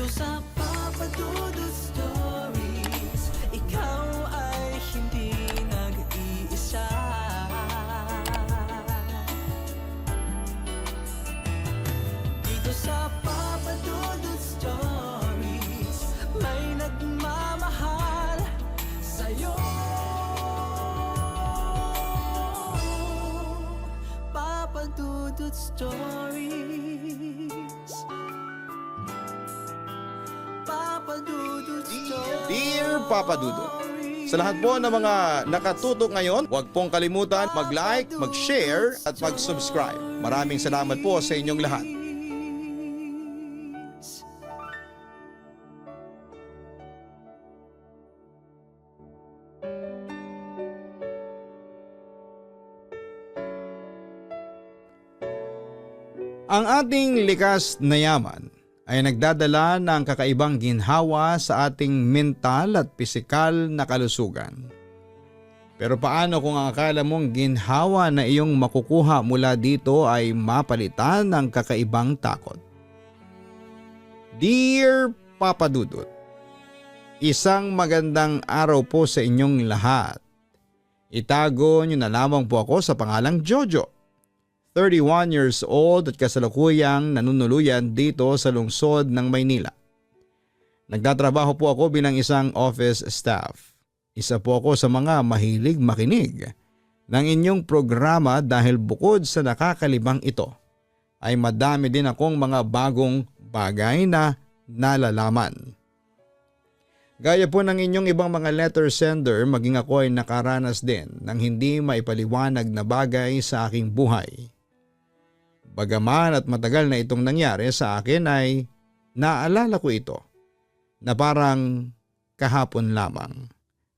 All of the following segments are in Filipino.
sa Papa Dudut Stories, ikaw ay hindi nag-iisa. Dito sa Papa Dudut Stories, may nagmamahal sa'yo. Papa Dudut Stories. Papa Dudut Stories. Dear Papa Dudut, sa lahat po ng mga nakatutok ngayon, huwag pong kalimutan mag-like, mag-share at mag-subscribe. Maraming salamat po sa inyong lahat. Ang ating likas na yaman ay nagdadala ng kakaibang ginhawa sa ating mental at pisikal na kalusugan. Pero paano kung ang akala mong ginhawa na iyong makukuha mula dito ay mapalitan ng kakaibang takot? Dear Papa Dudut, isang magandang araw po sa inyong lahat. Itago niyo na lamang po ako sa pangalang Jojo. 31 years old at kasalukuyang nanunuluyan dito sa lungsod ng Maynila. Nagtatrabaho po ako bilang isang office staff. Isa po ako sa mga mahilig makinig ng inyong programa dahil bukod sa nakakalibang ito, ay madami din akong mga bagong bagay na nalalaman. Gaya po ng inyong ibang mga letter sender, maging ako ay nakaranas din ng hindi maipaliwanag na bagay sa aking buhay. Bagaman at matagal na itong nangyari sa akin ay naalala ko ito na parang kahapon lamang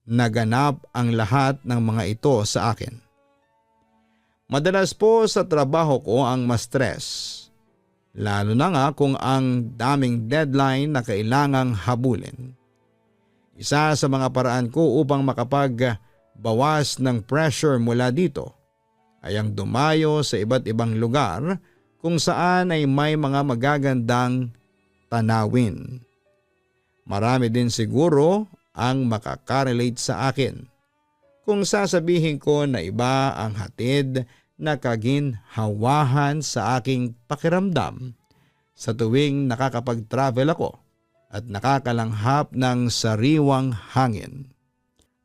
naganap ang lahat ng mga ito sa akin. Madalas po sa trabaho ko ang ma-stress, lalo na nga kung ang daming deadline na kailangang habulin. Isa sa mga paraan ko upang makapagbawas ng pressure mula dito ay ang dumayo sa iba't ibang lugar kung saan ay may mga magagandang tanawin. Marami din siguro ang makakarelate sa akin kung sasabihin ko na iba ang hatid na kaginhawahan sa aking pakiramdam sa tuwing nakakapag-travel ako at nakakalanghap ng sariwang hangin.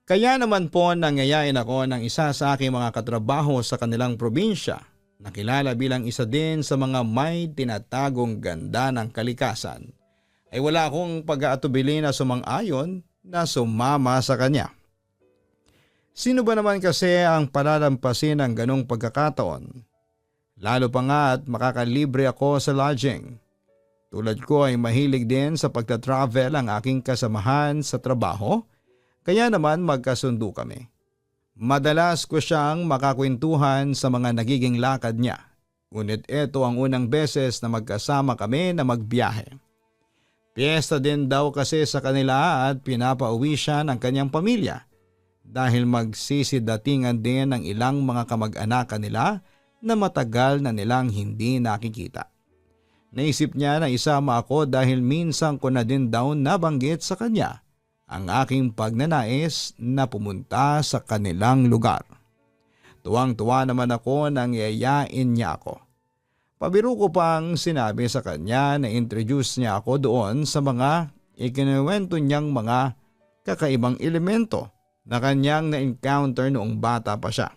Kaya naman po nangyayain ako ng isa sa aking mga katrabaho sa kanilang probinsya, nakilala bilang isa din sa mga may tinatagong ganda ng kalikasan, ay wala akong pag-aatubili na sumang-ayon na sumama sa kanya. Sino ba naman kasi ang palalampasin ng ganong pagkakataon? Lalo pa nga at makakalibre ako sa lodging. Tulad ko ay mahilig din sa pagta-travel ang aking kasamahan sa trabaho, kaya naman magkasundo kami. Madalas ko siyang makakwentuhan sa mga nagiging lakad niya, ngunit ito ang unang beses na magkasama kami na magbiyahe. Piyesta din daw kasi sa kanila at pinapauwi siya ng kanyang pamilya dahil magsisidatingan din ng ilang mga kamag-anak nila na matagal na nilang hindi nakikita. Naisip niya na isama ako dahil minsan ko na din daw nabanggit sa kanya ang aking pagnanais na pumunta sa kanilang lugar. Tuwang-tuwa naman ako nang yayain niya ako. Pabiro ko pang sinabi sa kanya na introduce niya ako doon sa mga ikinuwento niyang mga kakaibang elemento na kanyang na-encounter noong bata pa siya.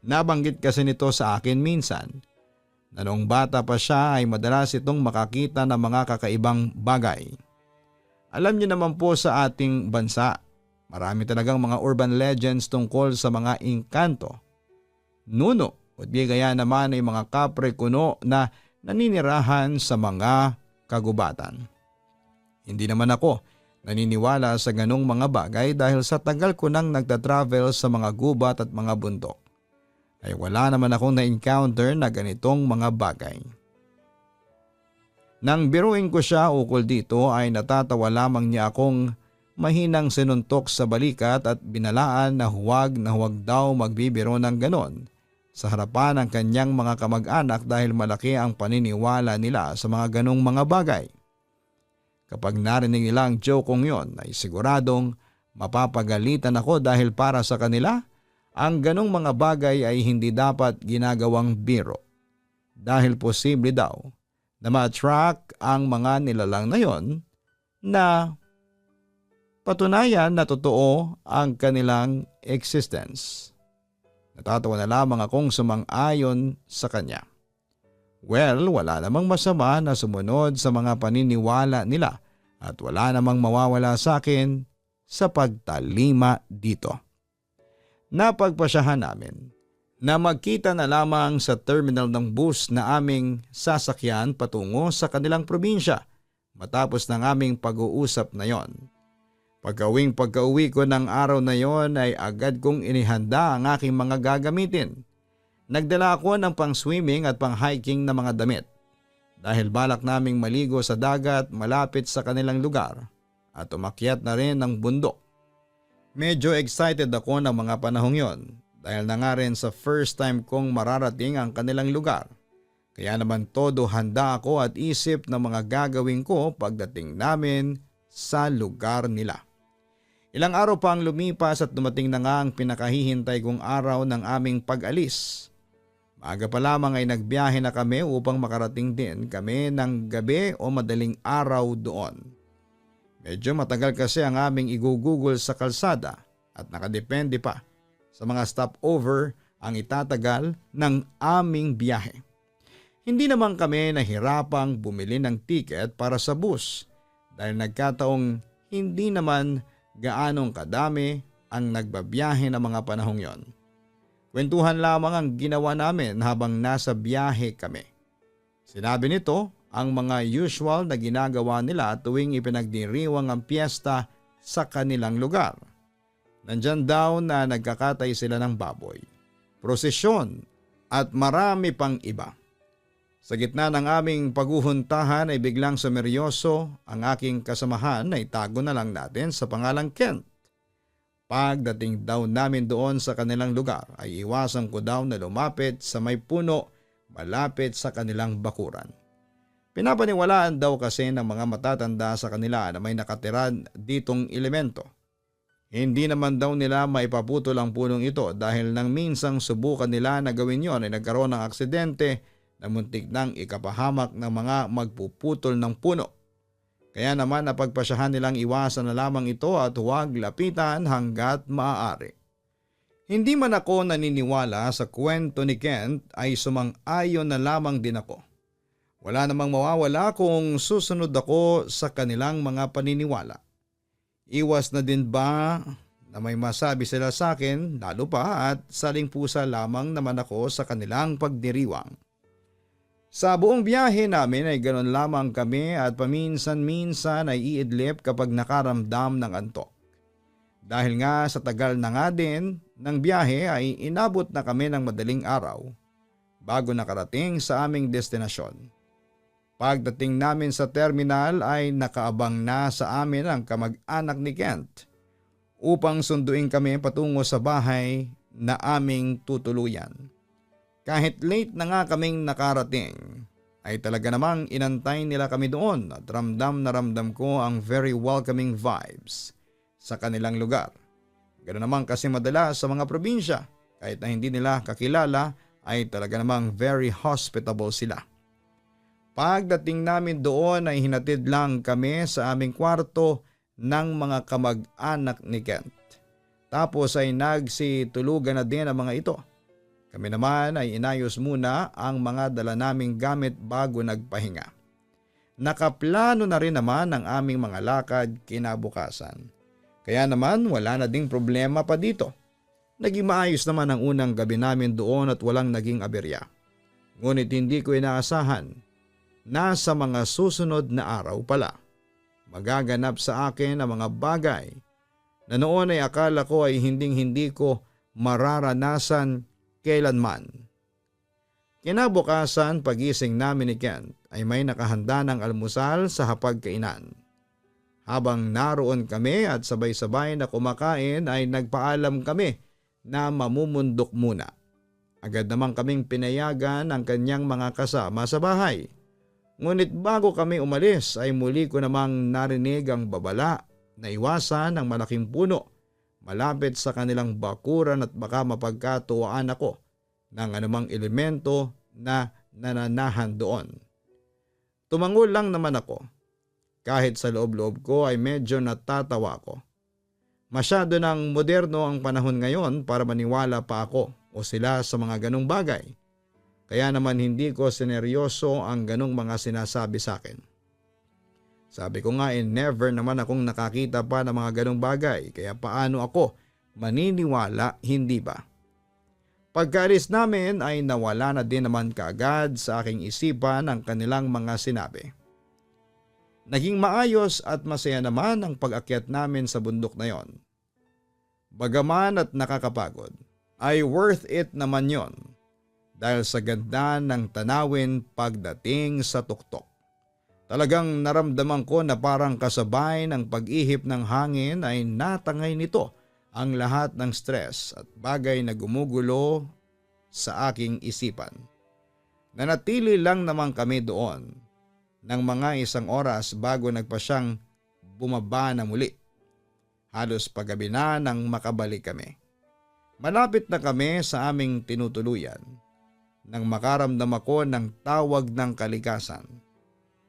Nabanggit kasi nito sa akin minsan na noong bata pa siya ay madalas itong makakita ng mga kakaibang bagay. Alam niyo naman po sa ating bansa, marami talagang mga urban legends tungkol sa mga engkanto. Nuno o di kaya naman ay mga kapre kuno na naninirahan sa mga kagubatan. Hindi naman ako naniniwala sa ganong mga bagay dahil sa tagal ko nang nagtatravel sa mga gubat at mga bundok, ay wala naman akong na-encounter na ganitong mga bagay. Nang biruin ko siya ukol dito ay natatawa lamang niya akong mahinang sinuntok sa balikat at binalaan na huwag daw magbibiro ng ganon sa harapan ng kanyang mga kamag-anak dahil malaki ang paniniwala nila sa mga ganong mga bagay. Kapag narinig nila ang joke kong yon ay siguradong mapapagalitan ako dahil para sa kanila, ang ganong mga bagay ay hindi dapat ginagawang biro. Dahil posible daw na ma-attract ang mga nilalang na yon na patunayan na totoo ang kanilang existence. Natatawa na lamang akong sumang-ayon sa kanya. Well, wala namang masama na sumunod sa mga paniniwala nila at wala namang mawawala sa akin sa pagtalima dito. Napagpasyahan namin na magkita na lamang sa terminal ng bus na aming sasakyan patungo sa kanilang probinsya matapos ng aming pag-uusap na yon. Pagka-uwi ko ng araw na yon ay agad kong inihanda ang aking mga gagamitin. Nagdala ako ng pang-swimming at pang-hiking na mga damit dahil balak naming maligo sa dagat malapit sa kanilang lugar at umakyat na rin ng bundok. Medyo excited ako ng mga panahong yon dahil na nga rin sa first time kong mararating ang kanilang lugar. Kaya naman todo handa ako at isip ng mga gagawin ko pagdating namin sa lugar nila. Ilang araw pa ang lumipas at dumating na nga ang pinakahihintay kong araw ng aming pag-alis. Maaga pa lamang ay nagbiyahe na kami upang makarating din kami ng gabi o madaling araw doon. Medyo matagal kasi ang aming igugugol sa kalsada at nakadepende pa sa mga stopover ang itatagal ng aming biyahe. Hindi naman kami nahirapang bumili ng tiket para sa bus dahil nagkataong hindi naman gaanong kadami ang nagbabiyahe ng mga panahong yon. Kwentuhan lamang ang ginawa namin habang nasa biyahe kami. Sinabi nito ang mga usual na ginagawa nila tuwing ipinagdiriwang ang piyesta sa kanilang lugar. Nandyan daw na nagkakatay sila ng baboy, prosesyon at marami pang iba. Sa gitna ng aming paghuhuntahan ay biglang sumeryoso ang aking kasamahan na itago na lang natin sa pangalang Kent. Pagdating daw namin doon sa kanilang lugar ay iwasan ko daw na lumapit sa may puno malapit sa kanilang bakuran. Pinapaniwalaan daw kasi ng mga matatanda sa kanila na may nakatiran ditong elemento. Hindi naman daw nila maipaputol ang punong ito dahil nang minsang subukan nila na gawin yon ay nagkaroon ng aksidente na muntik nang ikapahamak ng mga magpuputol ng puno. Kaya naman napagpasyahan nilang iwasan na lamang ito at huwag lapitan hanggat maaari. Hindi man ako naniniwala sa kwento ni Kent ay sumang-ayon na lamang din ako. Wala namang mawawala kung susunod ako sa kanilang mga paniniwala. Iwas na din ba na may masabi sila sa akin lalo pa at saling pusa lamang naman ako sa kanilang pagdiriwang. Sa buong biyahe namin ay ganoon lamang kami at paminsan-minsan ay iidlip kapag nakaramdam ng antok. Dahil nga sa tagal na nga din ng biyahe ay inabot na kami ng madaling araw bago nakarating sa aming destinasyon. Pagdating namin sa terminal ay nakaabang na sa amin ang kamag-anak ni Kent upang sunduin kami patungo sa bahay na aming tutuluyan. Kahit late na nga kaming nakarating, ay talaga namang inantay nila kami doon at ramdam na ramdam ko ang very welcoming vibes sa kanilang lugar. Ganoon naman kasi madalas sa mga probinsya, kahit na hindi nila kakilala ay talaga namang very hospitable sila. Pagdating namin doon ay hinatid lang kami sa aming kwarto ng mga kamag-anak ni Kent. Tapos ay nagsitulugan na din ang mga ito. Kami naman ay inayos muna ang mga dala naming gamit bago nagpahinga. Nakaplano na rin naman ang aming mga lakad kinabukasan. Kaya naman wala na ding problema pa dito. Naging maayos naman ang unang gabi namin doon at walang naging aberya. Ngunit hindi ko inaasahan na sa mga susunod na araw pala magaganap sa akin ang mga bagay na noon ay akala ko ay hindi ko mararanasan kailanman. Kinabukasan pagising namin ni Kent ay may nakahanda ng almusal sa hapagkainan. Habang naroon kami at sabay-sabay na kumakain ay nagpaalam kami na mamumundok muna. Agad naman kaming pinayagan ang kanyang mga kasama sa bahay. Ngunit bago kami umalis ay muli ko namang narinig ang babala na iwasan ng malaking puno malapit sa kanilang bakuran at baka mapagkatuwaan ako ng anumang elemento na nananahan doon. Tumango lang naman ako. Kahit sa loob-loob ko ay medyo natatawa ako. Masyado nang moderno ang panahon ngayon para maniwala pa ako o sila sa mga ganong bagay. Kaya naman hindi ko sineryoso ang ganong mga sinasabi sa akin. Sabi ko nga never naman akong nakakita pa ng mga ganong bagay, kaya paano ako maniniwala, hindi ba? Pagkaalis namin ay nawala na din naman kaagad sa aking isipan ang kanilang mga sinabi. Naging maayos at masaya naman ang pag-akyat namin sa bundok na yon. Bagaman at nakakapagod, ay worth it naman yon dahil sa ganda ng tanawin pagdating sa tuktok. Talagang naramdaman ko na parang kasabay ng pag-ihip ng hangin ay natangay nito ang lahat ng stress at bagay na gumugulo sa aking isipan. Nanatili lang naman kami doon ng mga 1 oras bago nagpa siyang bumaba na muli. Halos paggabi na nang makabalik kami. Malapit na kami sa aming tinutuluyan nang makaramdam ako ng tawag ng kalikasan.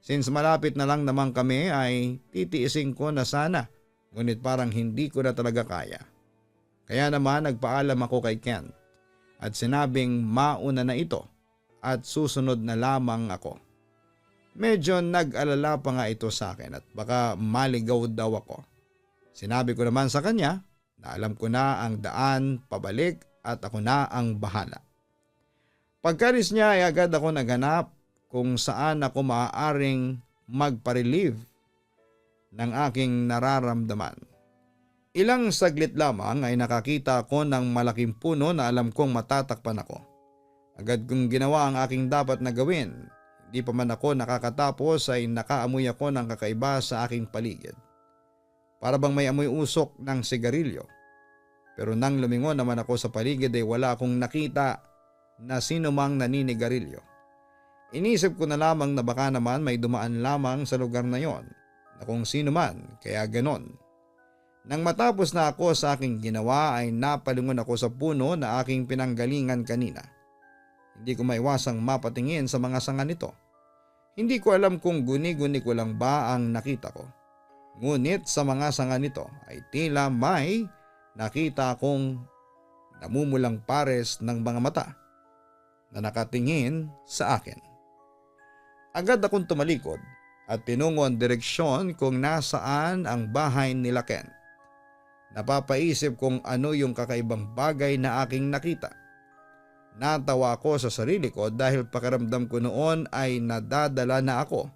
Since malapit na lang naman kami ay titiisin ko na sana, ngunit parang hindi ko na talaga kaya. Kaya naman nagpaalam ako kay Kent at sinabing mauna na ito at susunod na lamang ako. Medyo nag-alala pa nga ito sa akin at baka maligaw daw ako. Sinabi ko naman sa kanya na alam ko na ang daan pabalik at ako na ang bahala. Pagkalis niya ay agad ako naghanap kung saan ako maaaring magpa-relieve ng aking nararamdaman. Ilang saglit lamang ay nakakita ako ng malaking puno na alam kong matatakpan ako. Agad kong ginawa ang aking dapat na gawin. Hindi pa man ako nakakatapos ay nakaamoy ako ng kakaiba sa aking paligid. Para bang may amoy usok ng sigarilyo. Pero nang lumingon naman ako sa paligid ay wala akong nakita na sino mang naninigarilyo. Inisip ko na lamang na baka naman may dumaan lamang sa lugar na yon na kung sino man, kaya ganon. Nang matapos na ako sa aking ginawa ay napalingon ako sa puno na aking pinanggalingan kanina. Hindi ko maiwasang mapatingin sa mga sanga nito. Hindi ko alam kung guni-guni ko lang ba ang nakita ko. Ngunit sa mga sanga nito ay tila may nakita akong namumulang pares ng mga mata na nakatingin sa akin. Agad akong tumalikod at tinungo ang direksyon kung nasaan ang bahay nila Kent. Napapaisip kung ano yung kakaibang bagay na aking nakita. Natawa ako sa sarili ko dahil pakiramdam ko noon ay nadadala na ako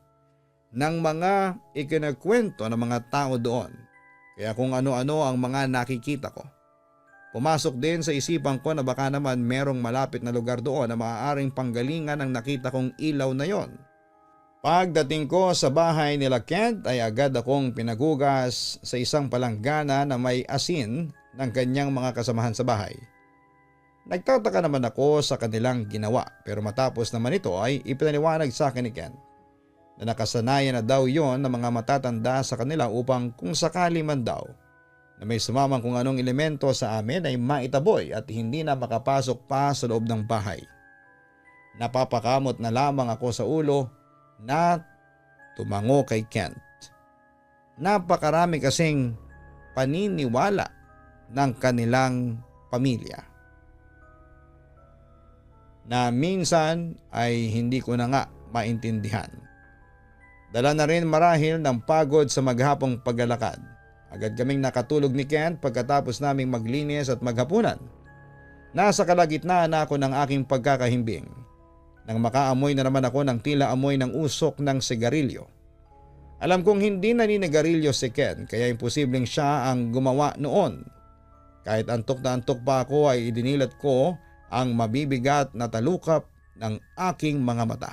ng mga ikinakwento ng mga tao doon. Kaya kung ano-ano ang mga nakikita ko. Pumasok din sa isipan ko na baka naman merong malapit na lugar doon na maaaring panggalingan ang nakita kong ilaw na yon. Pagdating ko sa bahay nila Kent ay agad akong pinagugas sa isang palanggana na may asin ng kanyang mga kasamahan sa bahay. Nagtataka naman ako sa kanilang ginawa pero matapos naman ito ay ipinaliwanag sa akin ni Kent na nakasanayan na daw yon ng mga matatanda sa kanila upang kung sakali man daw na may sumamang kung anong elemento sa amin ay maitaboy at hindi na makapasok pa sa loob ng bahay. Napapakamot na lamang ako sa ulo na tumango kay Kent. Napakarami kasing paniniwala ng kanilang pamilya na minsan ay hindi ko na nga maintindihan. Dala na rin marahil ng pagod sa maghapong paglalakad. Agad kaming nakatulog ni Kent pagkatapos naming maglinis at maghapunan. Nasa kalagitnaan na ako ng aking pagkakahimbing nang makaamoy na naman ako ng tila amoy ng usok ng sigarilyo. Alam kong hindi naninigarilyo si Kent kaya imposibleng siya ang gumawa noon. Kahit antok na antok pa ako ay idinilat ko ang mabibigat na talukap ng aking mga mata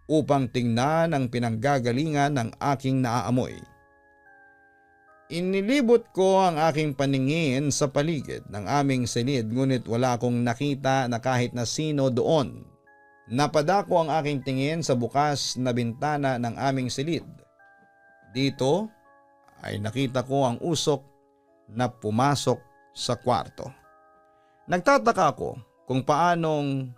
upang tingnan ang pinanggagalingan ng aking naaamoy. Inilibot ko ang aking paningin sa paligid ng aming silid ngunit wala akong nakita na kahit na sino doon Napadako ang aking tingin sa bukas na bintana ng aming silid. Dito ay nakita ko ang usok na pumasok sa kwarto. Nagtataka ako kung paanong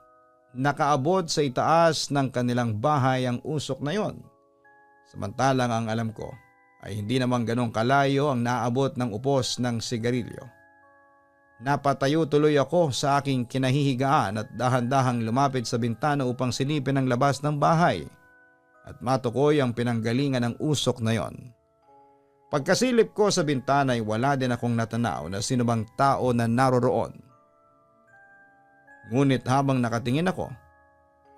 nakaabot sa itaas ng kanilang bahay ang usok na yon. Samantalang ang alam ko ay hindi naman ganong kalayo ang naabot ng upos ng sigarilyo. Napatayo tuloy ako sa aking kinahihigaan at dahan-dahang lumapit sa bintana upang silipin ang labas ng bahay at matukoy ang pinanggalingan ng usok na yon. Pagkasilip ko sa bintana ay wala din akong natanaw na sinumang tao na naroroon. Ngunit habang nakatingin ako,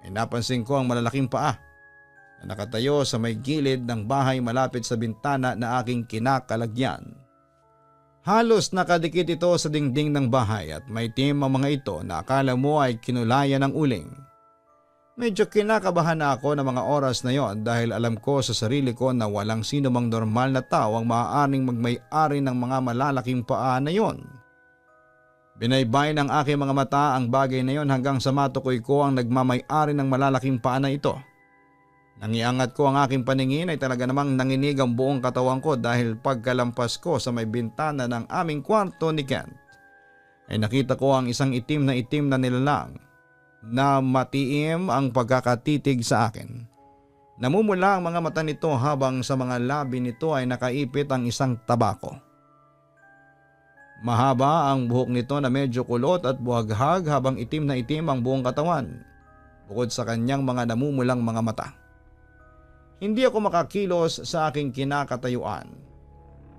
ay napansin ko ang malalaking paa na nakatayo sa may gilid ng bahay malapit sa bintana na aking kinakalagyan. Halos nakadikit ito sa dingding ng bahay at may itim ang mga ito na akala mo ay kinulayan ng uling. Medyo kinakabahan na ako ng mga oras na yon dahil alam ko sa sarili ko na walang sino mang normal na tao ang maaaring magmay-ari ng mga malalaking paa na yon. Binaybay ng aking mga mata ang bagay na yon hanggang sa matukoy ko ang nagmamay-ari ng malalaking paa na ito. Nang iangat ko ang aking paningin ay talaga namang nanginig ang buong katawan ko dahil pagkalampas ko sa may bintana ng aming kwarto ni Kent ay nakita ko ang isang itim na nilalang na matiim ang pagkakatitig sa akin. Namumula ang mga mata nito habang sa mga labi nito ay nakaipit ang isang tabako. Mahaba ang buhok nito na medyo kulot at buhaghag habang itim ang buong katawan bukod sa kanyang mga namumulang mga mata. Hindi ako makakilos sa aking kinakatayuan.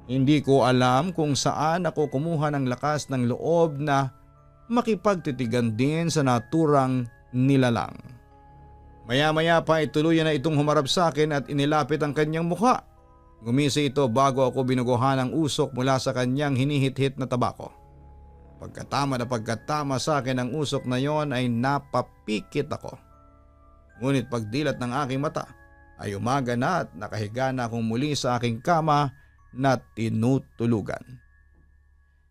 Hindi ko alam kung saan ako kumuha ng lakas ng loob na makipagtitigan din sa naturang nilalang. Maya-maya pa ay tuluyan na itong humarap sa akin at inilapit ang kanyang mukha. Gumisi ito bago ako binuguhan ng usok mula sa kanyang hinihit-hit na tabako. Pagkatama sa akin ng usok na yon ay napapikit ako. Ngunit pagdilat ng aking mata ay umaga na at nakahiga na akong muli sa aking kama na tinutulugan.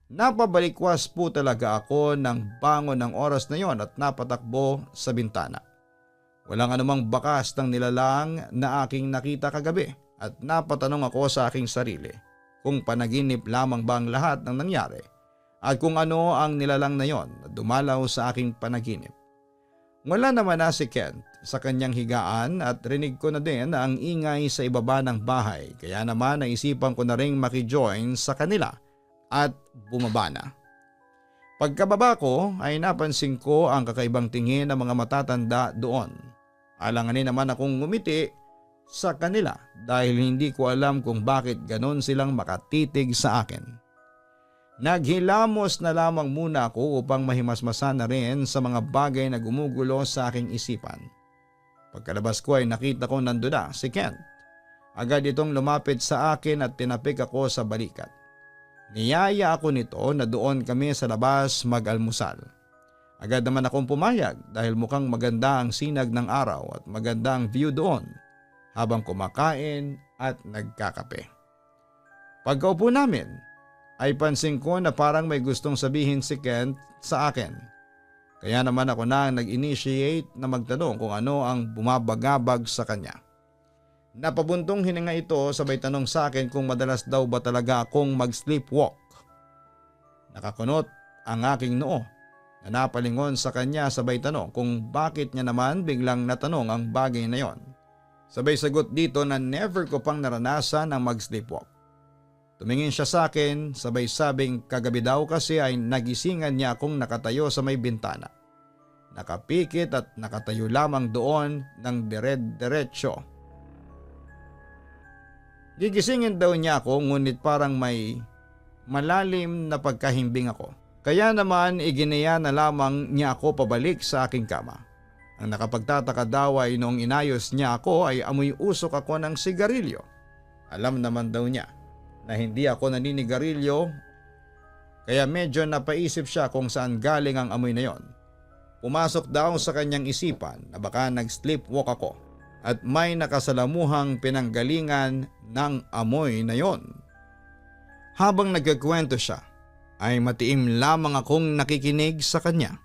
Napabalikwas po talaga ako ng bangon ng oras na yon at napatakbo sa bintana. Walang anumang bakas ng nilalang na aking nakita kagabi at napatanong ako sa aking sarili kung panaginip lamang ba ang lahat ng nangyari at kung ano ang nilalang na yon na dumalaw sa aking panaginip. Wala naman na si Kent sa kanyang higaan at rinig ko na din ang ingay sa ibaba ng bahay kaya naman naisipan ko na ring makijoin sa kanila at bumaba na. Pagkababa ko ay napansin ko ang kakaibang tingin ng mga matatanda doon. Alanganin naman akong ngumiti sa kanila dahil hindi ko alam kung bakit ganon silang makatitig sa akin. Naghilamos na lamang muna ako upang mahimasmasan na rin sa mga bagay na gumugulo sa aking isipan. Pagkalabas ko ay nakita ko nandun na si Kent. Agad itong lumapit sa akin at tinapik ako sa balikat. Niyaya ako nito na doon kami sa labas mag-almusal. Agad naman akong pumayag dahil mukhang maganda ang sinag ng araw at maganda ang view doon habang kumakain at nagkakape. Pagkaupo namin ay pansin ko na parang may gustong sabihin si Kent sa akin. Kaya naman ako na nag-initiate na magtanong kung ano ang bumabagabag sa kanya. Napabuntong hininga ito sabay tanong sa akin kung madalas daw ba talaga akong mag-sleepwalk. Nakakunot ang aking noo na napalingon sa kanya sabay tanong kung bakit niya naman biglang natanong ang bagay na yon. Sabay sagot dito na never ko pang naranasan ang mag-sleepwalk. Tumingin siya sa akin sabay sabing kagabi daw kasi ay nagisingan niya akong nakatayo sa may bintana. Nakapikit at nakatayo lamang doon ng diretso. Gigisingin daw niya ako ngunit parang may malalim na pagkahimbing ako. Kaya naman iginiya na lamang niya ako pabalik sa aking kama. Ang nakapagtataka daw ay noong inayos niya ako ay amoy usok ako ng sigarilyo. Alam naman daw niya na hindi ako naninigarilyo kaya medyo napaisip siya kung saan galing ang amoy na yon. Pumasok daw sa kanyang isipan na baka nag-sleepwalk ako at may nakasalamuhang pinanggalingan ng amoy na yon. Habang nagkakwento siya ay matiim lamang akong nakikinig sa kanya.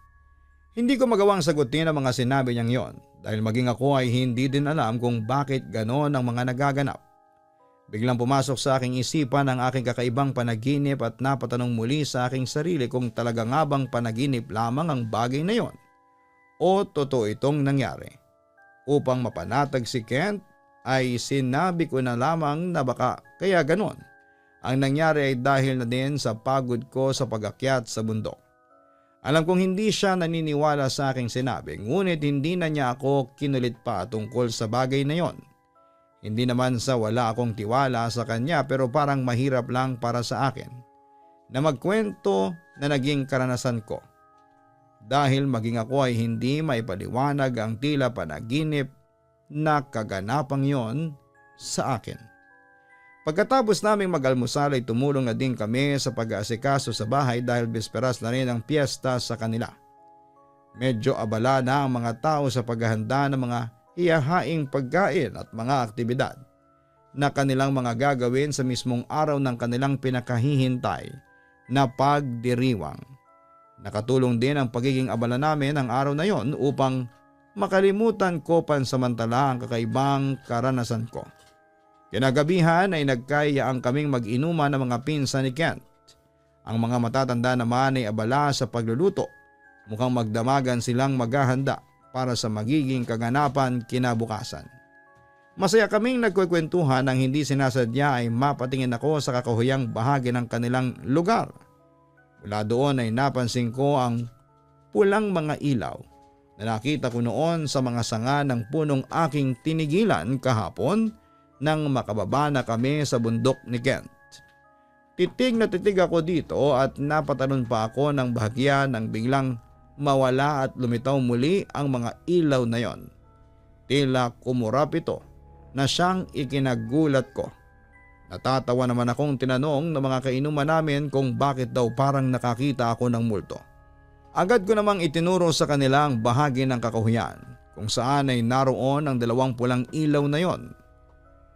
Hindi ko magawang sagutin ang mga sinabi niyang yon dahil maging ako ay hindi din alam kung bakit ganon ang mga nagaganap. Biglang pumasok sa aking isipan ang aking kakaibang panaginip at napatanong muli sa aking sarili kung talaga nga bang panaginip lamang ang bagay na yon o totoo itong nangyari. Upang mapanatag si Kent ay sinabi ko na lamang na baka kaya ganon. Ang nangyari ay dahil na din sa pagod ko sa pag-akyat sa bundok. Alam kong hindi siya naniniwala sa aking sinabi, ngunit hindi na niya ako kinulit pa tungkol sa bagay na yon. Hindi naman sa wala akong tiwala sa kanya pero parang mahirap lang para sa akin na magkwento na naging karanasan ko. Dahil maging ako ay hindi maipaliwanag ang tila panaginip na kaganapang yon sa akin. Pagkatapos naming mag-almusal ay tumulong na din kami sa pag-aasikaso sa bahay dahil bisperas na rin ang piyesta sa kanila. Medyo abala na ang mga tao sa paghahanda ng mga ihahaing pagkain at mga aktibidad na kanilang mga gagawin sa mismong araw ng kanilang pinakahihintay na pagdiriwang. Nakatulong din ang pagiging abala namin ang araw na yon upang makalimutan ko pansamantala ang kakaibang karanasan ko. Kinagabihan ay nagkayaan kaming mag-inuman ng mga pinsan ni Kent. Ang mga matatanda naman ay abala sa pagluluto. Mukhang magdamagan silang maghahanda para sa magiging kaganapan kinabukasan. Masaya kaming nagkukwentuhan nang hindi sinasadya ay mapatingin ako sa kakahuyang bahagi ng kanilang lugar. Mula doon ay napansin ko ang pulang mga ilaw na nakita ko noon sa mga sanga ng punong aking tinigilan kahapon nang makababa na kami sa bundok ni Kent. Titig na titig ako dito at napatalon pa ako ng bahagya nang biglang mawala at lumitaw muli ang mga ilaw na yon. Tila kumurap ito na siyang ikinagulat ko. Natatawa naman akong tinanong ng mga kainuman namin kung bakit daw parang nakakita ako ng multo. Agad ko namang itinuro sa kanila ang bahagi ng kakahuyan kung saan ay naroon ang 2 pulang ilaw na yon.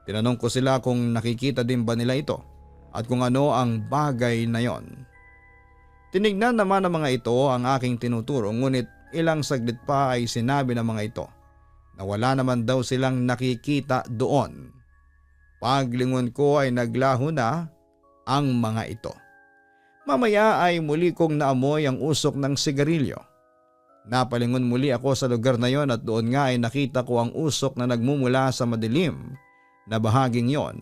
Tinanong ko sila kung nakikita din ba nila ito at kung ano ang bagay na yon. Tinignan naman ng mga ito ang aking tinuturo ngunit ilang saglit pa ay sinabi ng mga ito na wala naman daw silang nakikita doon. Paglingon ko ay naglaho na ang mga ito. Mamaya ay muli kong naamoy ang usok ng sigarilyo. Napalingon muli ako sa lugar na yon at doon nga ay nakita ko ang usok na nagmumula sa madilim na bahaging yon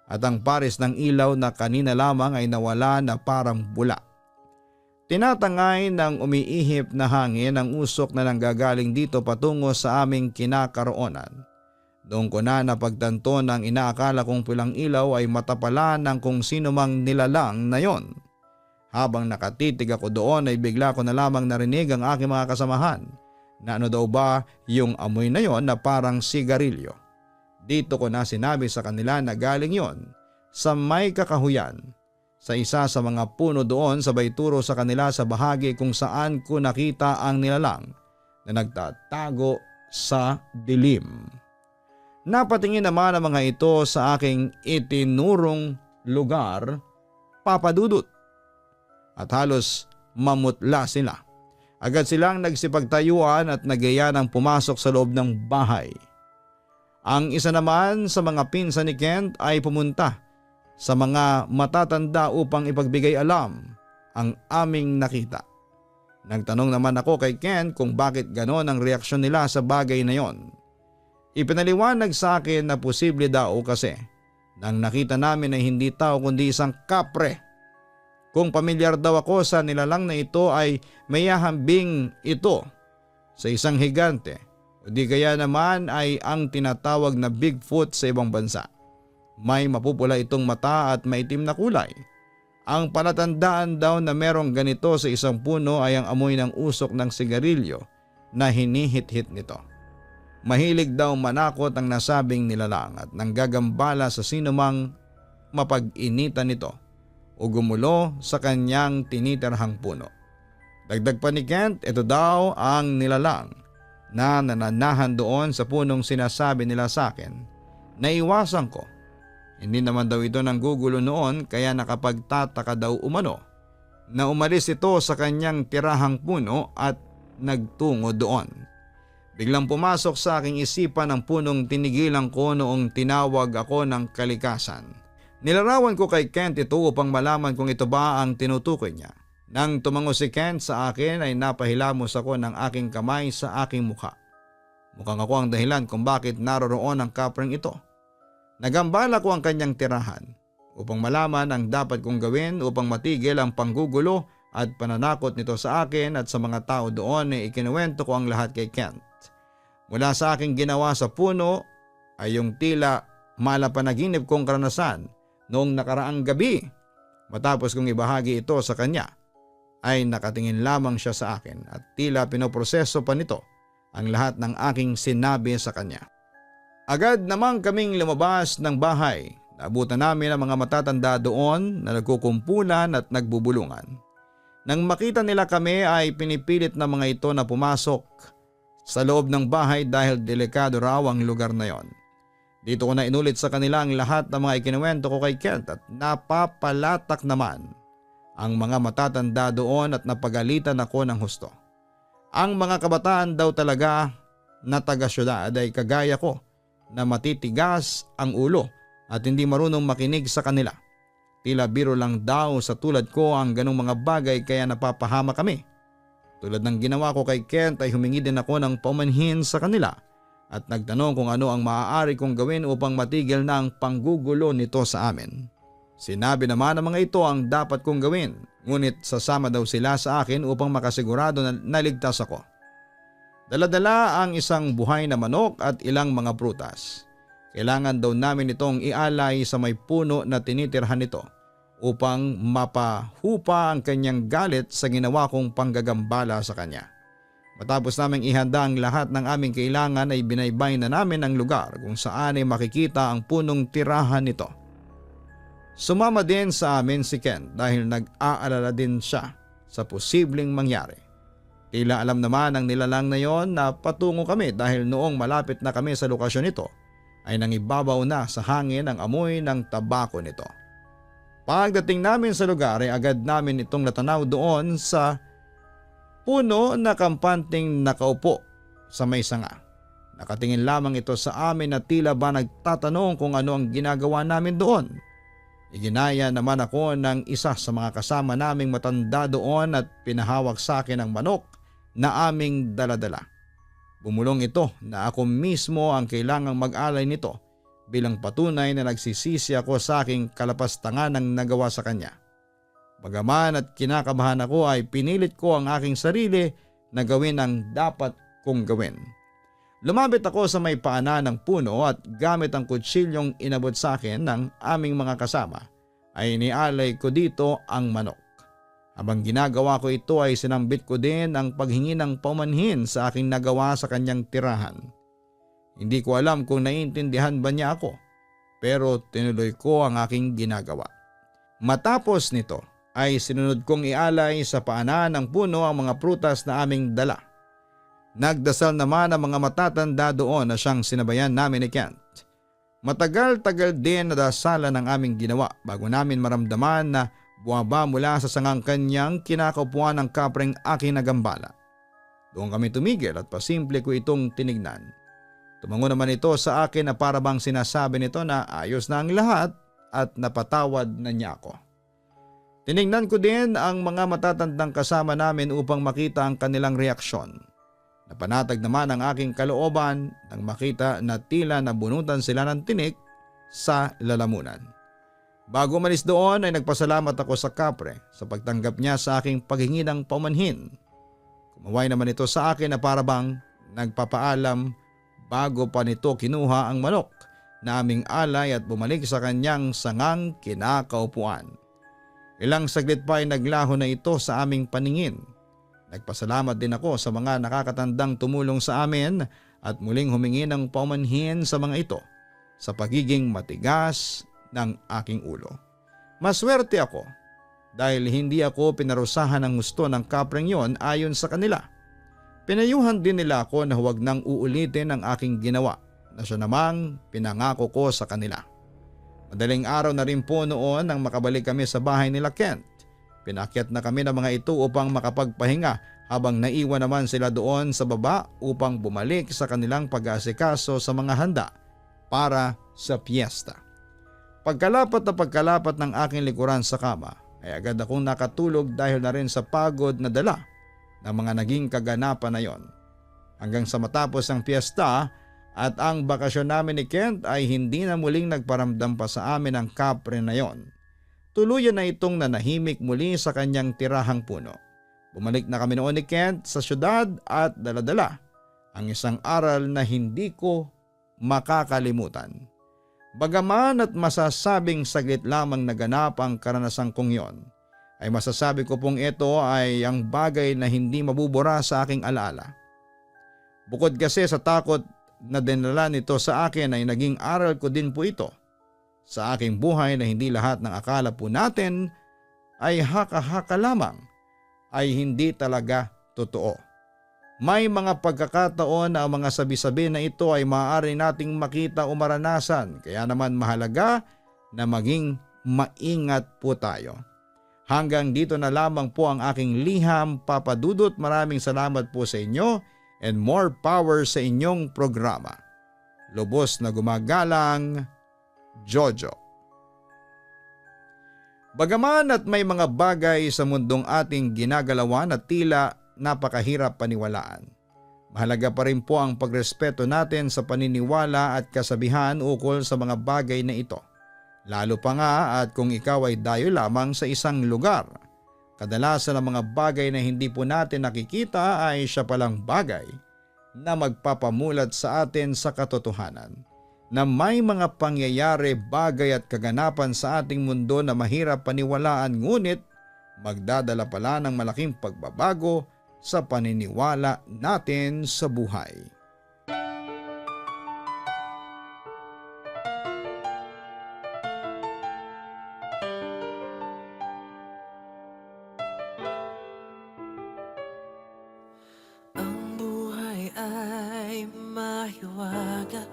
at ang pares ng ilaw na kanina lamang ay nawala na parang bula. Tinatangay ng umiihip na hangin ang usok na nanggagaling dito patungo sa aming kinakaroonan. Doon ko na napagtanto ng inaakala kong pulang ilaw ay matapala ng kung sino mang nilalang na yon. Habang nakatitig ako doon ay bigla ko na lamang narinig ang aking mga kasamahan na ano daw ba yung amoy na yon na parang sigarilyo. Dito ko na sinabi sa kanila na galing yon sa may kakahuyan sa isa sa mga puno doon, sabay turo sa kanila sa bahagi kung saan ko nakita ang nilalang na nagtatago sa dilim. Napatingin naman ang mga ito sa aking itinurong lugar, Papa Dudut, at halos mamutla sila. Agad silang nagsipagtayuan at nagaya ng pumasok sa loob ng bahay. Ang isa naman sa mga pinsan ni Kent ay pumunta sa mga matatanda upang ipagbigay alam ang aming nakita. Nagtanong naman ako kay Kent kung bakit ganon ang reaksyon nila sa bagay na yon. Ipinaliwanag sa akin na posible daw kasi nang nakita namin ay hindi tao kundi isang kapre. Kung pamilyar daw ako sa nilalang na ito ay mayahambing ito sa isang higante. O di kaya naman ay ang tinatawag na Bigfoot sa ibang bansa. May mapupula itong mata at maitim na kulay. Ang palatandaan daw na merong ganito sa isang puno ay ang amoy ng usok ng sigarilyo na hinihit-hit nito. Mahilig daw manakot ang nasabing nilalang at nanggagambala sa sinumang mapag-initan nito o gumulo sa kanyang tinitirhang puno. Dagdag pa ni Kent, ito daw ang nilalang na nananahan doon sa punong sinasabi nila sa akin. Naiwasan ko. Hindi naman daw ito nanggugulo noon kaya nakapagtataka daw umano na umalis ito sa kanyang tirahang puno at nagtungo doon. Biglang pumasok sa aking isipan ang punong tinigilan ko noong tinawag ako ng kalikasan. Nilarawan ko kay Kent ito upang malaman kung ito ba ang tinutukoy niya. Nang tumango si Kent sa akin ay napahilamos ako ng aking kamay sa aking mukha. Mukhang ako ang dahilan kung bakit naroroon ang kapreng ito. Nagambala ko ang kanyang tirahan upang malaman ang dapat kong gawin upang matigil ang panggugulo at pananakot nito sa akin at sa mga tao doon ay ikinuwento ko ang lahat kay Kent. Mula sa aking ginawa sa puno ay yung tila malapanaginip kong karanasan noong nakaraang gabi. Matapos kong ibahagi ito sa kanya ay nakatingin lamang siya sa akin at tila pinoproseso pa nito ang lahat ng aking sinabi sa kanya. Agad namang kaming lumabas ng bahay. Naabutan namin ang mga matatanda doon na nagkukumpulan at nagbubulungan. Nang makita nila kami ay pinipilit na mga ito na pumasok sa loob ng bahay dahil delikado raw ang lugar na yon. Dito ko na inulit sa kanila ang lahat ng mga ikinuwento ko kay Kent at napapalatak naman ang mga matatanda doon at napagalitan ako ng husto. Ang mga kabataan daw talaga na taga-syudad ay kagaya ko na matitigas ang ulo at hindi marunong makinig sa kanila. Tila biro lang daw sa tulad ko ang ganong mga bagay kaya napapahama kami. Tulad ng ginawa ko kay Kent ay humingi din ako ng paumanhin sa kanila at nagtanong kung ano ang maaari kong gawin upang matigil na ang panggugulo nito sa amin. Sinabi naman ng mga ito ang dapat kong gawin, ngunit sasama daw sila sa akin upang makasigurado na naligtas ako. Daladala ang isang buhay na manok at ilang mga prutas. Kailangan daw namin itong ialay sa may puno na tinitirhan nito upang mapahupa ang kanyang galit sa ginawa kong panggagambala sa kanya. Matapos naming ihanda ang lahat ng aming kailangan ay binaybay na namin ang lugar kung saan ay makikita ang punong tirahan nito. Sumama din sa amin si Ken dahil nag-aalala din siya sa posibleng mangyari. Tila alam naman ng nilalang na yon na patungo kami dahil noong malapit na kami sa lokasyon nito ay nangibabaw na sa hangin ang amoy ng tabako nito. Pagdating namin sa lugar ay agad namin itong natanaw doon sa puno na kampanting nakaupo sa may sanga. Nakatingin lamang ito sa amin na tila ba nagtatanong kung ano ang ginagawa namin doon. Iginaya naman ako ng isa sa mga kasama naming matanda doon at pinahawak sa akin ang manok na aming daladala. Bumulong ito na ako mismo ang kailangang mag-alay nito bilang patunay na nagsisisi ako sa aking kalapastangan ng nagawa sa kanya. Bagaman at kinakabahan ako ay pinilit ko ang aking sarili na gawin ang dapat kong gawin. Lumapit ako sa may paanan ng puno at gamit ang kutsilyong inabot sa akin ng aming mga kasama ay inialay ko dito ang manok. Habang ginagawa ko ito ay sinambit ko din ang paghingi ng paumanhin sa aking nagawa sa kanyang tirahan. Hindi ko alam kung naiintindihan ba niya ako, pero tinuloy ko ang aking ginagawa. Matapos nito ay sinunod kong ialay sa paanan ng puno ang mga prutas na aming dala. Nagdasal naman ang mga matatanda doon na siyang sinabayan namin ni Kent. Matagal-tagal din na dasalan ang aming ginawa bago namin maramdaman na buwaba mula sa sangang kanyang kinakaupuan ng kapreng aking nagambala. Doon kami tumigil at pasimple ko itong tinignan. Tumango naman ito sa akin na para bang sinasabi nito na ayos na ang lahat at napatawad na niya ako. Tinignan ko din ang mga matatandang kasama namin upang makita ang kanilang reaksyon. Napanatag naman ang aking kalooban nang makita na tila nabunutan sila ng tinik sa lalamunan. Bago umalis doon ay nagpasalamat ako sa kapre sa pagtanggap niya sa aking paghingi ng paumanhin. Kumaway naman ito sa akin na para bang nagpapaalam bago pa nito kinuha ang manok na aming alay at bumalik sa kanyang sangang kinakaupuan. Ilang saglit pa ay naglaho na ito sa aming paningin. Nagpasalamat din ako sa mga nakakatandang tumulong sa amin at muling humingi ng paumanhin sa mga ito sa pagiging matigas ng aking ulo. Maswerte ako dahil hindi ako pinarusahan ng gusto ng kapreng yon ayon sa kanila. Pinayuhan din nila ako na huwag nang uulitin ang aking ginawa na siya namang pinangako ko sa kanila. Madaling araw na rin po noon nang makabalik kami sa bahay nila Kent. Pinakyat na kami ng mga ito upang makapagpahinga habang naiwan naman sila doon sa baba upang bumalik sa kanilang pag-aasikaso sa mga handa para sa piyesta. Pagkalapat na pagkalapat ng aking likuran sa kama ay agad akong nakatulog dahil na rin sa pagod na dala ng mga naging kaganapan na yon. Hanggang sa matapos ang piyesta at ang bakasyon namin ni Kent ay hindi na muling nagparamdam pa sa amin ang kapre na yon. Tuluyan na itong nanahimik muli sa kanyang tirahang puno. Bumalik na kami noon ni Kent sa syudad at daladala ang isang aral na hindi ko makakalimutan. Bagaman at masasabing saglit lamang naganap ang karanasang kong yon, ay masasabi ko pong ito ay ang bagay na hindi mabubura sa aking alaala. Bukod kasi sa takot na dinala nito sa akin ay naging aral ko din po ito sa aking buhay na hindi lahat ng akala po natin ay haka-haka lamang ay hindi talaga totoo. May mga pagkakataon na ang mga sabi-sabi na ito ay maaari nating makita o maranasan, kaya naman mahalaga na maging maingat po tayo. Hanggang dito na lamang po ang aking liham, Papa Dudut. Maraming salamat po sa inyo and more power sa inyong programa. Lubos na gumagalang, Jojo. Bagaman at may mga bagay sa mundong ating ginagalawan at tila napakahirap paniwalaan, mahalaga pa rin po ang pagrespeto natin sa paniniwala at kasabihan ukol sa mga bagay na ito. Lalo pa nga at kung ikaw ay dayo lamang sa isang lugar. Kadalasan ang mga bagay na hindi po natin nakikita ay siya palang bagay na magpapamulat sa atin sa katotohanan na may mga pangyayari, bagay at kaganapan sa ating mundo na mahirap paniwalaan, ngunit magdadala pala ng malaking pagbabago sa paniniwala natin sa buhay. Ang buhay ay mahiwaga,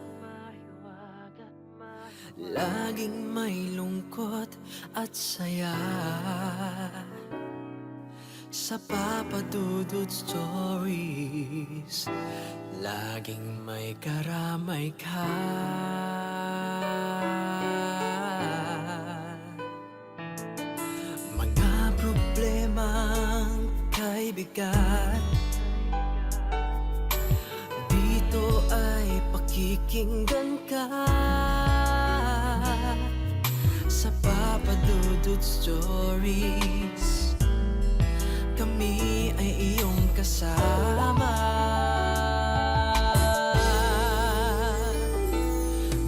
laging may lungkot at saya. Sa Papa Dudut Stories, laging may karamay ka. Mga problemang kaibigan, dito ay pakikinggan ka. Sa Papa Dudut Stories, kami ay iyong kasama.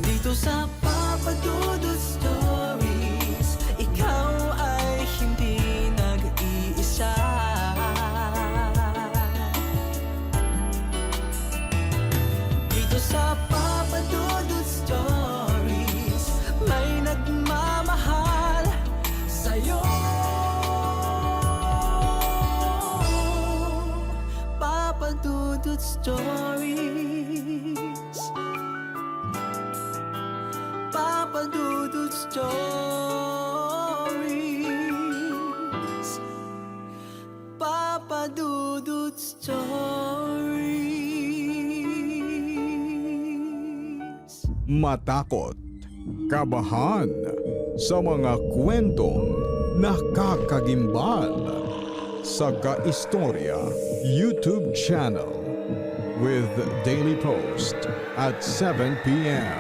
Dito sa Papa Dudut Stories, ikaw ay hindi nag-iisa. Dito sa Papa Dudut Stories, may nagmamahal sa'yo. Papa Dudut Stories, Papa Dudut Stories, Papa Dudut Stories. Matakot, kabahan sa mga kwentong nakakagimbal sa Kaistorya YouTube channel with daily post at 7 p.m.